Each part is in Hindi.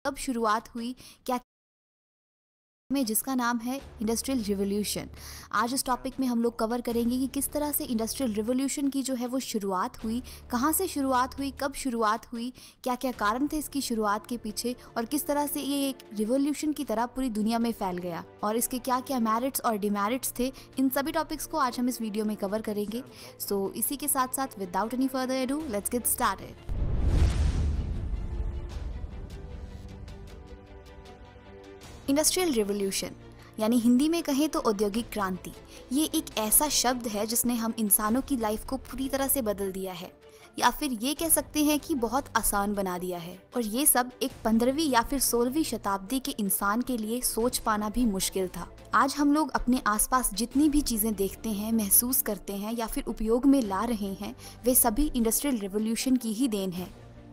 कब शुरुआत हुई, क्या में जिसका नाम है इंडस्ट्रियल रिवॉल्यूशन। आज इस टॉपिक में हम लोग कवर करेंगे कि किस तरह से इंडस्ट्रियल रिवॉल्यूशन की जो है वो शुरुआत हुई, कहाँ से शुरुआत हुई, कब शुरुआत हुई, क्या क्या कारण थे इसकी शुरुआत के पीछे और किस तरह से ये एक रिवॉल्यूशन की तरह पूरी दुनिया में फैल गया और इसके क्या क्या मेरिट्स और डिमेरिट्स थे। इन सभी टॉपिक्स को आज हम इस वीडियो में कवर करेंगे। सो इसी के साथ साथ without any further edu let's get started. Industrial revolution यानी हिंदी में कहें तो औद्योगिक क्रांति, ये एक ऐसा शब्द है जिसने हम इंसानों की लाइफ को पूरी तरह से बदल दिया है, या फिर ये कह सकते हैं कि बहुत आसान बना दिया है। और ये सब एक 15वीं या फिर 16वीं शताब्दी के इंसान के लिए सोच पाना भी मुश्किल था। आज हम लोग अपने आसपास जितनी भी चीजें देखते हैं, महसूस करते हैं या फिर उपयोग में ला रहे हैं, वे सभी इंडस्ट्रियल रिवॉल्यूशन की ही देन है।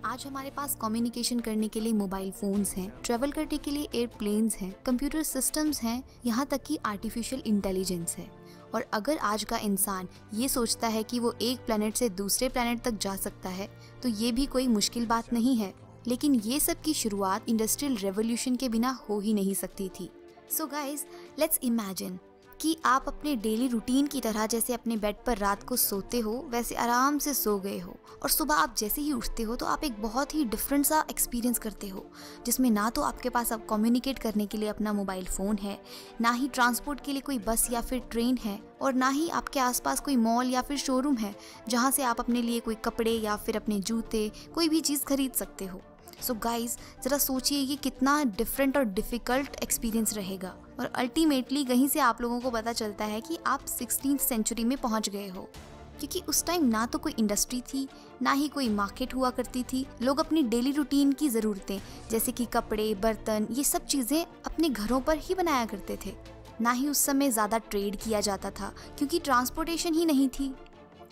आज हमारे पास कम्युनिकेशन करने के लिए मोबाइल फोन्स हैं, ट्रेवल करने के लिए एयरप्लेन्स हैं, कंप्यूटर सिस्टम्स हैं, यहाँ तक कि आर्टिफिशियल इंटेलिजेंस है। और अगर आज का इंसान ये सोचता है कि वो एक प्लेनेट से दूसरे प्लेनेट तक जा सकता है तो ये भी कोई मुश्किल बात नहीं है। लेकिन ये सब की शुरुआत इंडस्ट्रियल रेवोल्यूशन के बिना हो ही नहीं सकती थी। सो गाइज, लेट्स इमेजिन कि आप अपने डेली रूटीन की तरह जैसे अपने बेड पर रात को सोते हो वैसे आराम से सो गए हो और सुबह आप जैसे ही उठते हो तो आप एक बहुत ही डिफरेंट सा एक्सपीरियंस करते हो, जिसमें ना तो आपके पास अब कम्युनिकेट करने के लिए अपना मोबाइल फ़ोन है, ना ही ट्रांसपोर्ट के लिए कोई बस या फिर ट्रेन है, और ना ही आपके आसपास कोई मॉल या फिर शोरूम है जहाँ से आप अपने लिए कोई कपड़े या फिर अपने जूते कोई भी चीज़ खरीद सकते हो। सो गाइज, ज़रा सोचिए ये कितना डिफरेंट और डिफ़िकल्ट एक्सपीरियंस रहेगा। और अल्टीमेटली कहीं से आप लोगों को पता चलता है कि आप 16th सेंचुरी में पहुंच गए हो, क्योंकि उस टाइम ना तो कोई इंडस्ट्री थी, ना ही कोई मार्केट हुआ करती थी। लोग अपनी डेली रूटीन की ज़रूरतें जैसे कि कपड़े, बर्तन, ये सब चीज़ें अपने घरों पर ही बनाया करते थे। ना ही उस समय ज़्यादा ट्रेड किया जाता था क्योंकि ट्रांसपोर्टेशन ही नहीं थी।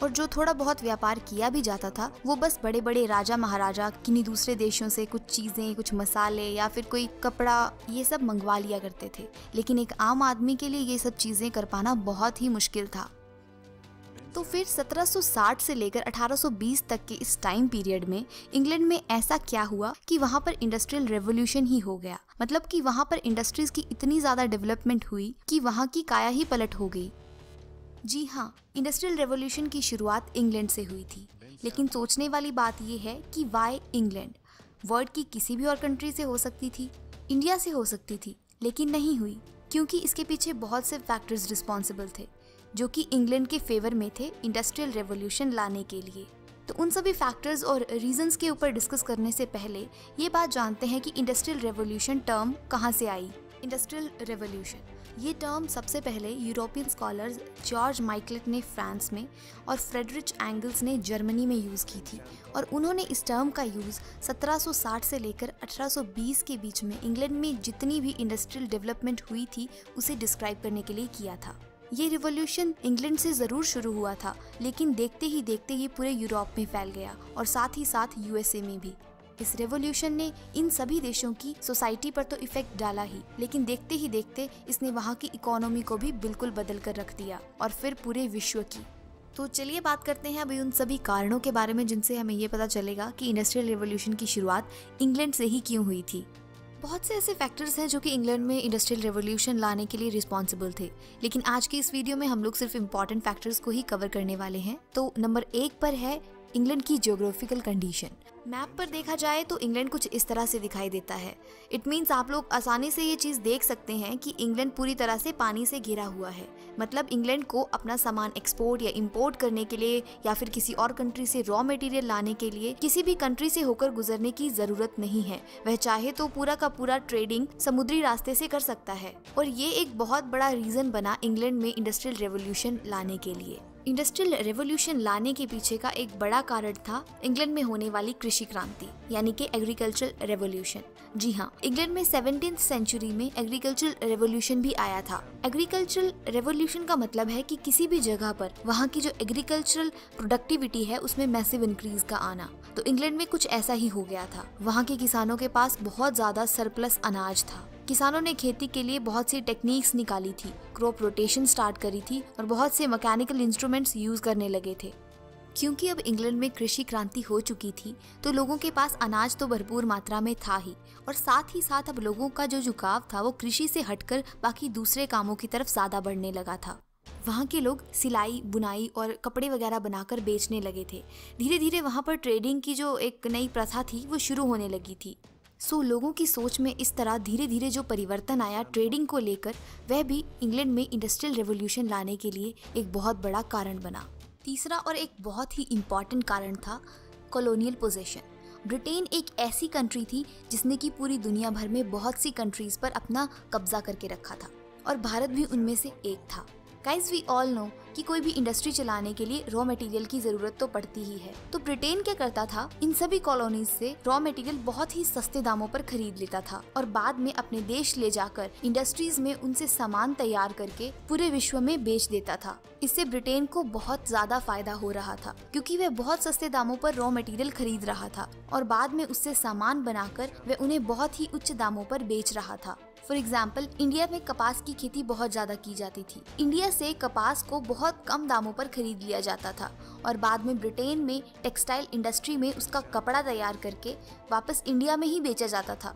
और जो थोड़ा बहुत व्यापार किया भी जाता था वो बस बड़े बड़े राजा महाराजा किन्हीं दूसरे देशों से कुछ चीज़ें, कुछ मसाले या फिर कोई कपड़ा, ये सब मंगवा लिया करते थे। लेकिन एक आम आदमी के लिए ये सब चीज़ें कर पाना बहुत ही मुश्किल था। तो फिर 1760 से लेकर 1820 तक के इस टाइम पीरियड में इंग्लैंड में ऐसा क्या हुआ कि वहाँ पर इंडस्ट्रियल रेवोल्यूशन ही हो गया। मतलब कि वहाँ पर इंडस्ट्रीज की इतनी ज़्यादा डेवलपमेंट हुई कि वहाँ की काया ही पलट हो गई। जी हाँ, इंडस्ट्रियल रेवोल्यूशन की शुरुआत इंग्लैंड से हुई थी। लेकिन सोचने वाली बात यह है कि वाई इंग्लैंड? वर्ल्ड की किसी भी और कंट्री से हो सकती थी, इंडिया से हो सकती थी, लेकिन नहीं हुई क्योंकि इसके पीछे बहुत से फैक्टर्स रिस्पॉन्सिबल थे जो कि इंग्लैंड के फेवर में थे इंडस्ट्रियल रेवोल्यूशन लाने के लिए। तो उन सभी फैक्टर्स और रीजंस के ऊपर डिस्कस करने से पहले ये बात जानते हैं कि इंडस्ट्रियल रेवोल्यूशन टर्म कहाँ से आई। इंडस्ट्रियल रेवोल्यूशन ये टर्म सबसे पहले यूरोपियन स्कॉलर्स जॉर्ज माइकलेट ने फ्रांस में और फ्रेडरिच एंगल्स ने जर्मनी में यूज़ की थी। और उन्होंने इस टर्म का यूज़ 1760 से लेकर 1820 के बीच में इंग्लैंड में जितनी भी इंडस्ट्रियल डेवलपमेंट हुई थी उसे डिस्क्राइब करने के लिए किया था। ये रिवॉल्यूशन इंग्लैंड से ज़रूर शुरू हुआ था, लेकिन देखते ही देखते ये पूरे यूरोप में फैल गया और साथ ही साथ यूएसए में भी। इस रेवोल्यूशन ने इन सभी देशों की सोसाइटी पर तो इफेक्ट डाला ही, लेकिन देखते ही देखते इसने वहाँ की इकोनॉमी को भी बिल्कुल बदल कर रख दिया और फिर पूरे विश्व की। तो चलिए बात करते हैं अभी उन सभी कारणों के बारे में जिनसे हमें ये पता चलेगा कि इंडस्ट्रियल रेवोल्यूशन की शुरुआत इंग्लैंड से ही क्यों हुई थी। बहुत से ऐसे फैक्टर्स हैं जो कि इंग्लैंड में इंडस्ट्रियल रेवोल्यूशन लाने के लिए रिस्पॉन्सिबल थे, लेकिन आज की इस वीडियो में हम लोग सिर्फ इम्पॉर्टेंट फैक्टर्स को ही कवर करने वाले हैं। तो नंबर 1 पर है इंग्लैंड की ज्योग्राफिकल कंडीशन। मैप पर देखा जाए तो इंग्लैंड कुछ इस तरह से दिखाई देता है। इट मीन्स आप लोग आसानी से ये चीज़ देख सकते हैं कि इंग्लैंड पूरी तरह से पानी से घिरा हुआ है। मतलब इंग्लैंड को अपना सामान एक्सपोर्ट या इंपोर्ट करने के लिए या फिर किसी और कंट्री से रॉ मटेरियल लाने के लिए किसी भी कंट्री से होकर गुजरने की ज़रूरत नहीं है। वह चाहे तो पूरा का पूरा ट्रेडिंग समुद्री रास्ते से कर सकता है। और ये एक बहुत बड़ा रीज़न बना इंग्लैंड में इंडस्ट्रियल रेवोल्यूशन लाने के लिए। इंडस्ट्रियल रेवोल्यूशन लाने के पीछे का एक बड़ा कारण था इंग्लैंड में होने वाली कृषि क्रांति यानी कि एग्रीकल्चरल रेवोल्यूशन। जी हाँ, इंग्लैंड में 17th सेंचुरी में एग्रीकल्चरल रेवोल्यूशन भी आया था। एग्रीकल्चरल रेवोल्यूशन का मतलब है कि किसी भी जगह पर वहाँ की जो एग्रीकल्चरल प्रोडक्टिविटी है उसमें मैसिव इंक्रीज का आना। तो इंग्लैंड में कुछ ऐसा ही हो गया था। वहाँ के किसानों के पास बहुत ज्यादा सरप्लस अनाज था। किसानों ने खेती के लिए बहुत सी टेक्निक्स निकाली थी, क्रॉप रोटेशन स्टार्ट करी थी और बहुत से मैकेनिकल इंस्ट्रूमेंट्स यूज करने लगे थे। क्योंकि अब इंग्लैंड में कृषि क्रांति हो चुकी थी तो लोगों के पास अनाज तो भरपूर मात्रा में था ही, और साथ ही साथ अब लोगों का जो झुकाव था वो कृषि से हटकर बाकी दूसरे कामों की तरफ ज्यादा बढ़ने लगा था। वहाँ के लोग सिलाई, बुनाई और कपड़े वगैरह बनाकर बेचने लगे थे। धीरे धीरे वहाँ पर ट्रेडिंग की जो एक नई प्रथा थी वो शुरू होने लगी थी। लोगों की सोच में इस तरह धीरे धीरे जो परिवर्तन आया ट्रेडिंग को लेकर, वह भी इंग्लैंड में इंडस्ट्रियल रेवोल्यूशन लाने के लिए एक बहुत बड़ा कारण बना। तीसरा और एक बहुत ही इम्पॉर्टेंट कारण था कॉलोनियल पोजेशन। ब्रिटेन एक ऐसी कंट्री थी जिसने कि पूरी दुनिया भर में बहुत सी कंट्रीज पर अपना कब्जा करके रखा था, और भारत भी उनमें से एक था। गाइज वी ऑल नो कि कोई भी इंडस्ट्री चलाने के लिए रॉ मटेरियल की जरूरत तो पड़ती ही है। तो ब्रिटेन क्या करता था, इन सभी कॉलोनीज से रॉ मटेरियल बहुत ही सस्ते दामों पर खरीद लेता था और बाद में अपने देश ले जाकर इंडस्ट्रीज में उनसे सामान तैयार करके पूरे विश्व में बेच देता था। इससे ब्रिटेन को बहुत ज्यादा फायदा हो रहा था क्योंकि वह बहुत सस्ते दामों पर रॉ मटेरियल खरीद रहा था और बाद में उससे सामान बनाकर वह उन्हें बहुत ही उच्च दामों पर बेच रहा था। फॉर एग्जाम्पल, इंडिया में कपास की खेती बहुत ज्यादा की जाती थी। इंडिया से कपास को बहुत कम दामों पर खरीद लिया जाता था और बाद में ब्रिटेन में टेक्सटाइल इंडस्ट्री में उसका कपड़ा तैयार करके वापस इंडिया में ही बेचा जाता था।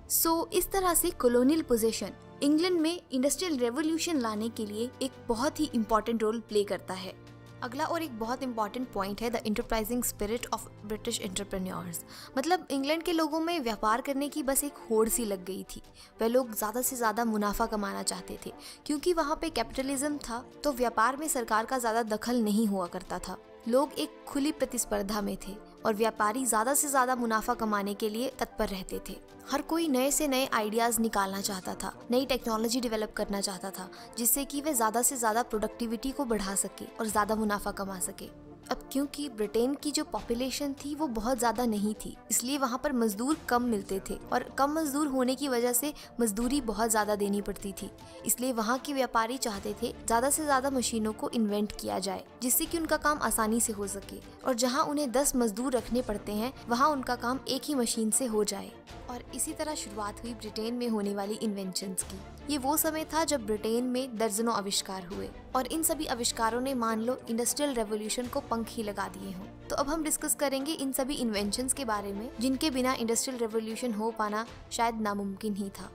इस तरह से कॉलोनियल पोजीशन इंग्लैंड में इंडस्ट्रियल रेवोल्यूशन लाने के लिए एक बहुत ही इम्पोर्टेंट रोल प्ले करता है। अगला और एक बहुत इंपॉर्टेंट पॉइंट है the enterprising spirit of British entrepreneurs. मतलब इंग्लैंड के लोगों में व्यापार करने की बस एक होड़ सी लग गई थी। वह लोग ज़्यादा से ज़्यादा मुनाफा कमाना चाहते थे। क्योंकि वहाँ पे कैपिटलिज्म था तो व्यापार में सरकार का ज़्यादा दखल नहीं हुआ करता था। लोग एक खुली प्रतिस्पर्धा में थे और व्यापारी ज़्यादा से ज़्यादा मुनाफा कमाने के लिए तत्पर रहते थे। हर कोई नए से नए आइडियाज़ निकालना चाहता था, नई टेक्नोलॉजी डेवलप करना चाहता था जिससे कि वे ज़्यादा से ज़्यादा प्रोडक्टिविटी को बढ़ा सके और ज़्यादा मुनाफा कमा सके। अब क्योंकि ब्रिटेन की जो पॉपुलेशन थी वो बहुत ज़्यादा नहीं थी, इसलिए वहाँ पर मजदूर कम मिलते थे और कम मजदूर होने की वजह से मजदूरी बहुत ज़्यादा देनी पड़ती थी। इसलिए वहाँ के व्यापारी चाहते थे ज़्यादा से ज़्यादा मशीनों को इन्वेंट किया जाए जिससे कि उनका काम आसानी से हो सके, और जहाँ उन्हें 10 मजदूर रखने पड़ते हैं वहाँ उनका काम एक ही मशीन से हो जाए। और इसी तरह शुरुआत हुई ब्रिटेन में होने वाली इन्वेंशंस की। ये वो समय था जब ब्रिटेन में दर्जनों आविष्कार हुए और इन सभी आविष्कारों ने मान लो इंडस्ट्रियल रेवोल्यूशन को पंख ही लगा दिए हों। तो अब हम डिस्कस करेंगे इन सभी इन्वेंशंस के बारे में जिनके बिना इंडस्ट्रियल रेवोल्यूशन हो पाना शायद नामुमकिन ही था।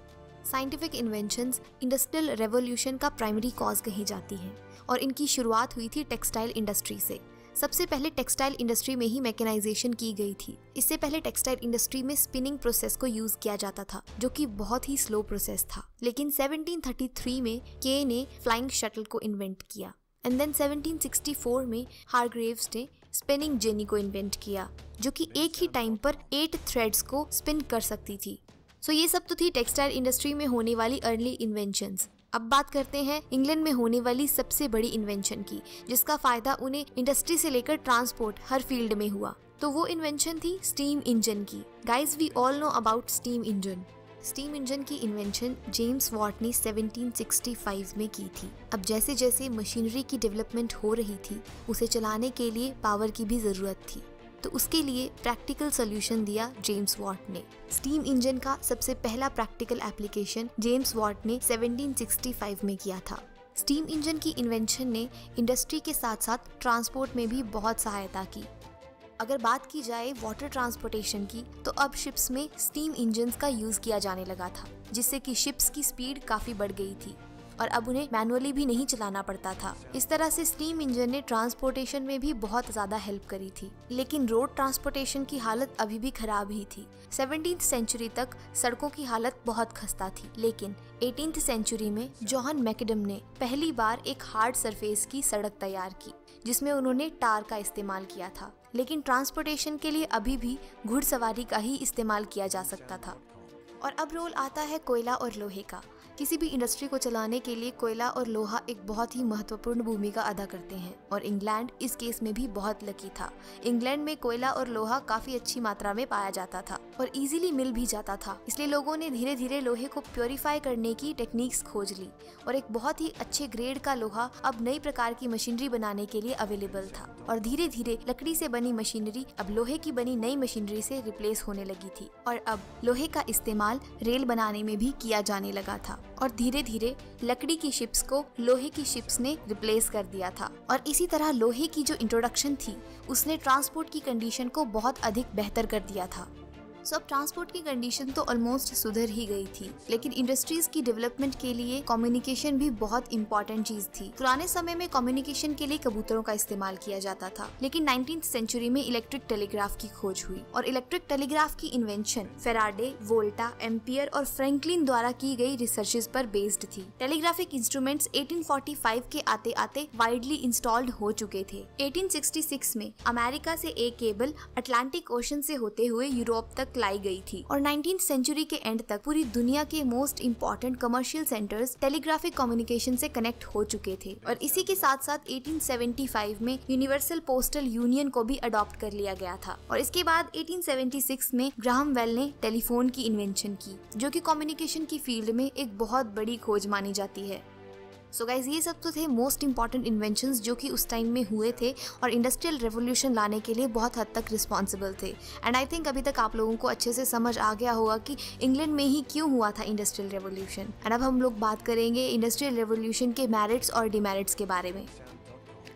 साइंटिफिक इन्वेंशंस इंडस्ट्रियल रेवोल्यूशन का प्राइमरी कॉज कही जाती है और इनकी शुरुआत हुई थी टेक्सटाइल इंडस्ट्री से। सबसे पहले टेक्सटाइल इंडस्ट्री में ही मैकेनाइजेशन की गई थी। इससे पहले टेक्सटाइल इंडस्ट्री में स्पिनिंग प्रोसेस को यूज किया जाता था जो कि बहुत ही स्लो प्रोसेस था। लेकिन 1733 में के ने फ्लाइंग शटल को इन्वेंट किया एंड देन 1764 में हारग्रेव्स ने स्पिनिंग जेनी को इन्वेंट किया जो कि एक ही टाइम पर 8 थ्रेड्स को स्पिन कर सकती थी। ये सब तो थी टेक्सटाइल इंडस्ट्री में होने वाली अर्ली इन्वेंशंस। अब बात करते हैं इंग्लैंड में होने वाली सबसे बड़ी इन्वेंशन की जिसका फायदा उन्हें इंडस्ट्री से लेकर ट्रांसपोर्ट हर फील्ड में हुआ। तो वो इन्वेंशन थी स्टीम इंजन की। Guys we all know about steam engine. Steam engine की इन्वेंशन जेम्स वॉट ने 1765 में की थी। अब जैसे जैसे मशीनरी की डेवलपमेंट हो रही थी उसे चलाने के लिए पावर की भी जरूरत थी, तो उसके लिए प्रैक्टिकल सोल्यूशन दिया जेम्स वॉट ने। स्टीम इंजन का सबसे पहला प्रैक्टिकल एप्लीकेशन जेम्स वॉट ने 1765 में किया था। स्टीम इंजन की इन्वेंशन ने इंडस्ट्री के साथ साथ ट्रांसपोर्ट में भी बहुत सहायता की। अगर बात की जाए वाटर ट्रांसपोर्टेशन की तो अब शिप्स में स्टीम इंजन्स का यूज किया जाने लगा था जिससे कि शिप्स की स्पीड काफी बढ़ गई थी और अब उन्हें मैनुअली भी नहीं चलाना पड़ता था। इस तरह से स्टीम इंजन ने ट्रांसपोर्टेशन में भी बहुत ज्यादा हेल्प करी थी। लेकिन रोड ट्रांसपोर्टेशन की हालत अभी भी खराब ही थी। 17th सेंचुरी तक सड़कों की हालत बहुत खस्ता थी, लेकिन 18th सेंचुरी में जॉन मैकडम ने पहली बार एक हार्ड सरफेस की सड़क तैयार की जिसमें उन्होंने टार का इस्तेमाल किया था। लेकिन ट्रांसपोर्टेशन के लिए अभी भी घुड़सवारी का ही इस्तेमाल किया जा सकता था। और अब रोल आता है कोयला और लोहे का। किसी भी इंडस्ट्री को चलाने के लिए कोयला और लोहा एक बहुत ही महत्वपूर्ण भूमिका अदा करते हैं और इंग्लैंड इस केस में भी बहुत लकी था। इंग्लैंड में कोयला और लोहा काफी अच्छी मात्रा में पाया जाता था और इजीली मिल भी जाता था, इसलिए लोगों ने धीरे धीरे लोहे को प्योरीफाई करने की टेक्निक्स खोज ली और एक बहुत ही अच्छे ग्रेड का लोहा अब नई प्रकार की मशीनरी बनाने के लिए अवेलेबल था। और धीरे धीरे लकड़ी से बनी मशीनरी अब लोहे की बनी नई मशीनरी से रिप्लेस होने लगी थी और अब लोहे का इस्तेमाल रेल बनाने में भी किया जाने लगा था। और धीरे धीरे लकड़ी की शिप्स को लोहे की शिप्स ने रिप्लेस कर दिया था। और इसी तरह लोहे की जो इंट्रोडक्शन थी उसने ट्रांसपोर्ट की कंडीशन को बहुत अधिक बेहतर कर दिया था। सो अब ट्रांसपोर्ट की कंडीशन तो ऑलमोस्ट सुधर ही गई थी, लेकिन इंडस्ट्रीज की डेवलपमेंट के लिए कम्युनिकेशन भी बहुत इंपॉर्टेंट चीज थी। पुराने समय में कम्युनिकेशन के लिए कबूतरों का इस्तेमाल किया जाता था, लेकिन 19th सेंचुरी में इलेक्ट्रिक टेलीग्राफ की खोज हुई और इलेक्ट्रिक टेलीग्राफ की इन्वेंशन फेराडे, वोल्टा, एम्पियर और फ्रैंकलिन द्वारा की गई रिसर्चेज पर बेस्ड थी। टेलीग्राफिक इंस्ट्रूमेंट्स 1845 के आते आते वाइडली इंस्टॉल्ड हो चुके थे। 1866 में अमेरिका से एक केबल अटलांटिक ओशन से होते हुए यूरोप तक लाई गई थी और 19th सेंचुरी के एंड तक पूरी दुनिया के most important commercial centres telegraphic communication से कनेक्ट हो चुके थे। और इसी के साथ साथ 1875 में यूनिवर्सल पोस्टल यूनियन को भी अडॉप्ट कर लिया गया था और इसके बाद 1876 में ग्राहम बेल ने टेलीफोन की इन्वेंशन की, जो कि कम्युनिकेशन की फील्ड में एक बहुत बड़ी खोज मानी जाती है। सो गाइज, ये सब तो थे मोस्ट इंपॉर्टेंट इन्वेंशंस जो कि उस टाइम में हुए थे और इंडस्ट्रियल रेवोल्यूशन लाने के लिए बहुत हद तक रिस्पॉन्सिबल थे। एंड आई थिंक अभी तक आप लोगों को अच्छे से समझ आ गया होगा कि इंग्लैंड में ही क्यों हुआ था इंडस्ट्रियल रेवोल्यूशन। एंड अब हम लोग बात करेंगे इंडस्ट्रियल रेवोल्यूशन के मेरिट्स और डिमेरिट्स के बारे में।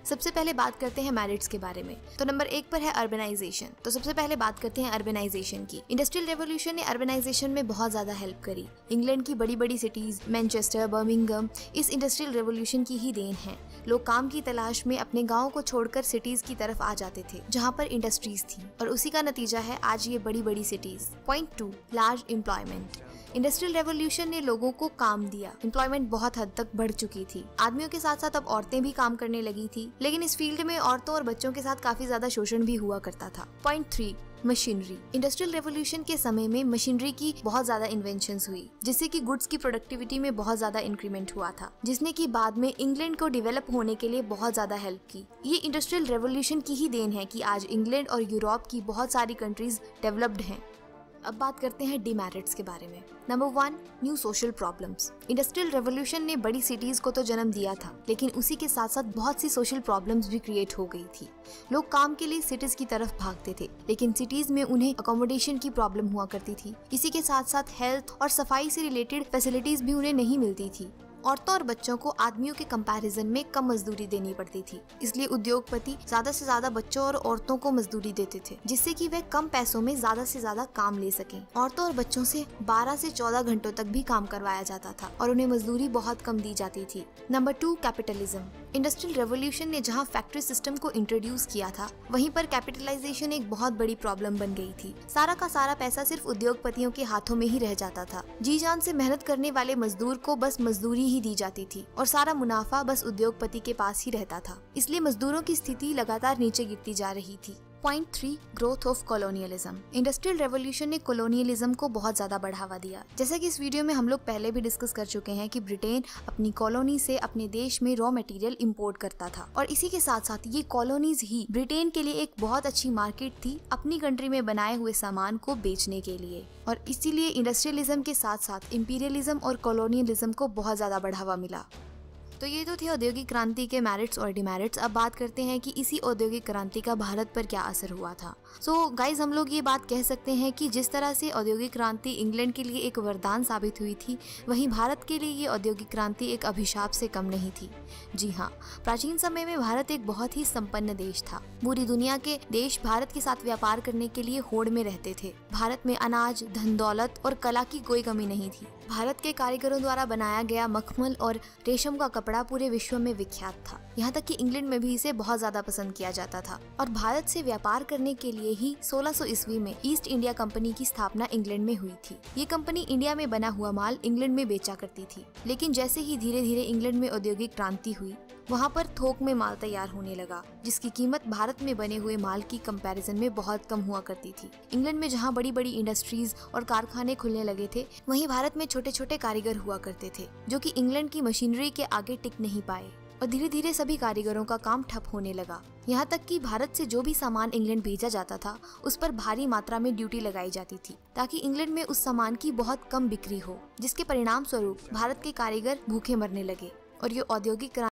सबसे पहले बात करते हैं मेरिट्स के बारे में। तो नंबर 1 पर है अर्बनाइजेशन। तो सबसे पहले बात करते हैं अर्बनाइजेशन की। इंडस्ट्रियल रेवोल्यूशन ने अर्बनाइजेशन में बहुत ज्यादा हेल्प करी। इंग्लैंड की बड़ी बड़ी सिटीज मैनचेस्टर, बर्मिंघम इस इंडस्ट्रियल रेवोल्यूशन की ही देन है। लोग काम की तलाश में अपने गाँव को छोड़कर सिटीज की तरफ आ जाते थे जहाँ पर इंडस्ट्रीज थी और उसी का नतीजा है आज ये बड़ी बड़ी cities. Point 2, large employment. Industrial revolution ने लोगों को काम दिया। एम्प्लॉयमेंट बहुत हद तक बढ़ चुकी थी। आदमियों के साथ साथ अब औरतें भी काम करने लगी थी, लेकिन इस फील्ड में औरतों और बच्चों के साथ काफी ज्यादा शोषण भी हुआ करता था। Point 3, machinery. इंडस्ट्रियल रेवोल्यूशन के समय में मशीनरी की बहुत ज्यादा इन्वेंशंस हुई, जिससे कि गुड्स की प्रोडक्टिविटी में बहुत ज्यादा इंक्रीमेंट हुआ था, जिसने कि बाद में इंग्लैंड को डेवलप होने के लिए बहुत ज्यादा हेल्प की। ये इंडस्ट्रियल रेवोल्यूशन की ही देन है कि आज इंग्लैंड और यूरोप की बहुत सारी कंट्रीज डेवलप्ड हैं। अब बात करते हैं डिमेरिट्स के बारे में। Number 1, new social problems. Industrial revolution ने बड़ी सिटीज को तो जन्म दिया था, लेकिन उसी के साथ साथ बहुत सी सोशल प्रॉब्लम्स भी क्रिएट हो गई थी। लोग काम के लिए सिटीज की तरफ भागते थे, लेकिन सिटीज में उन्हें अकोमोडेशन की प्रॉब्लम हुआ करती थी। इसी के साथ साथ हेल्थ और सफाई से रिलेटेड फैसिलिटीज भी उन्हें नहीं मिलती थी। औरतों और बच्चों को आदमियों के कंपैरिजन में कम मजदूरी देनी पड़ती थी, इसलिए उद्योगपति ज्यादा से ज्यादा बच्चों और औरतों को मजदूरी देते थे, जिससे कि वे कम पैसों में ज्यादा से ज्यादा काम ले सकें। औरतों और बच्चों से 12 से 14 घंटों तक भी काम करवाया जाता था और उन्हें मजदूरी बहुत कम दी जाती थी। Number 2, capitalism. इंडस्ट्रियल रेवोल्यूशन ने जहाँ फैक्ट्री सिस्टम को इंट्रोड्यूस किया था, वहीं पर कैपिटलाइजेशन एक बहुत बड़ी प्रॉब्लम बन गई थी। सारा का सारा पैसा सिर्फ उद्योगपतियों के हाथों में ही रह जाता था। जी जान से मेहनत करने वाले मजदूर को बस मजदूरी ही दी जाती थी और सारा मुनाफा बस उद्योगपति के पास ही रहता था। इसलिए मजदूरों की स्थिति लगातार नीचे गिरती जा रही थी। Point 3, growth of colonialism. Industrial revolution ने कॉलोनियलिज्म को बहुत ज्यादा बढ़ावा दिया। जैसा कि इस वीडियो में हम लोग पहले भी डिस्कस कर चुके हैं कि ब्रिटेन अपनी कॉलोनी से अपने देश में रॉ मटेरियल इंपोर्ट करता था और इसी के साथ साथ ये कॉलोनीज ही ब्रिटेन के लिए एक बहुत अच्छी मार्केट थी अपनी कंट्री में बनाए हुए सामान को बेचने के लिए। और इसीलिए इंडस्ट्रियलिज्म के साथ साथ इंपीरियलिज्म और कॉलोनियलिज्म को बहुत ज्यादा बढ़ावा मिला। तो ये तो थे औद्योगिक क्रांति के मेरिट्स और डिमेरिट्स। अब बात करते हैं कि इसी औद्योगिक क्रांति का भारत पर क्या असर हुआ था। सो गाइज, हम लोग ये बात कह सकते हैं कि जिस तरह से औद्योगिक क्रांति इंग्लैंड के लिए एक वरदान साबित हुई थी, वहीं भारत के लिए ये औद्योगिक क्रांति एक अभिशाप से कम नहीं थी। जी हाँ, प्राचीन समय में भारत एक बहुत ही संपन्न देश था। पूरी दुनिया के देश भारत के साथ व्यापार करने के लिए होड़ में रहते थे। भारत में अनाज, धन दौलत और कला की कोई कमी नहीं थी। भारत के कारीगरों द्वारा बनाया गया मखमल और रेशम का कपड़ा पूरे विश्व में विख्यात था। यहाँ तक कि इंग्लैंड में भी इसे बहुत ज्यादा पसंद किया जाता था और भारत से व्यापार करने के लिए ही 1600 ईस्वी में ईस्ट इंडिया कंपनी की स्थापना इंग्लैंड में हुई थी। ये कंपनी इंडिया में बना हुआ माल इंग्लैंड में बेचा करती थी, लेकिन जैसे ही धीरे धीरे इंग्लैंड में औद्योगिक क्रांति हुई, वहाँ पर थोक में माल तैयार होने लगा, जिसकी कीमत भारत में बने हुए माल की कंपैरिजन में बहुत कम हुआ करती थी। इंग्लैंड में जहाँ बड़ी बड़ी इंडस्ट्रीज और कारखाने खुलने लगे थे, वहीं भारत में छोटे छोटे कारीगर हुआ करते थे, जो कि इंग्लैंड की मशीनरी के आगे टिक नहीं पाए और धीरे धीरे सभी कारीगरों का काम ठप होने लगा। यहाँ तक कि भारत से जो भी सामान इंग्लैंड भेजा जाता था, उस पर भारी मात्रा में ड्यूटी लगाई जाती थी, ताकि इंग्लैंड में उस सामान की बहुत कम बिक्री हो, जिसके परिणाम स्वरूप भारत के कारीगर भूखे मरने लगे और ये औद्योगिक